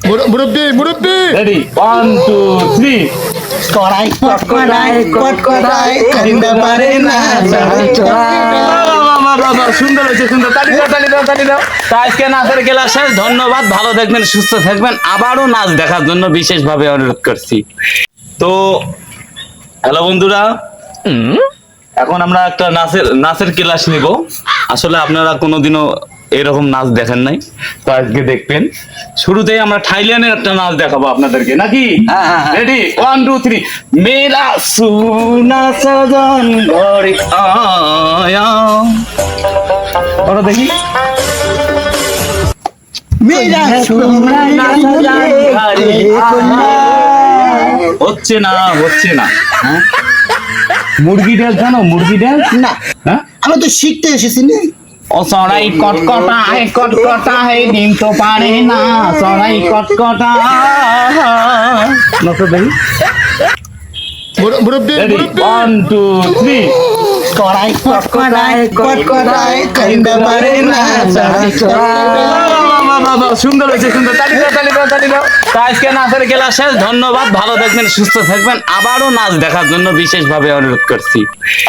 মুরব্বি মুরব্বি রেডি 1 2 3 কড়াই কটকড়াই কান্দা পারে না সুন্দর হয়েছে সুন্দর তালি দাও তালি দাও তালি দাও তা আজকে নাচের খেলা শেষ ধন্যবাদ ভালো থাকবেন সুস্থ থাকবেন আবারও নাচ দেখার জন্য বিশেষভাবে অনুরোধ করছি তো হ্যালো বন্ধুরা এখন আমরা একটা নাচের ক্লাস নিব আসলে আপনারা কোনোদিনও এরকম নাচ দেখেন নাই তো আজকে দেখবেন শুরুতেই আমরা থাইল্যান্ডের একটা নাচ দেখাবো আপনাদেরকে নাকি রেডি 1 2 3 মেরা সুনা সজন ঘরে আয়া ওরা দেখি মেরা সোনা হচ্ছে না হ্যাঁ মুরগি ড্যান্স জানো মুরগি ড্যান্স না হ্যাঁ আমরা তো শিখতে এসেছি না ও সরাই কটকটা হে ডিম তো পারে না সরাই কটকটা নাচো দেখি মুরব্বি রেডি 1 2 3 কড়াই কটকড়াই কান্দা পারে না সুন্দর হয়েছে সুন্দর তালি দাও তালি দাও তালি দাও তা আজকে নাচের খেলা শেষ ধন্যবাদ ভালো থাকবেন সুস্থ থাকবেন আবারও নাচ দেখার জন্য বিশেষভাবে অনুরোধ করছি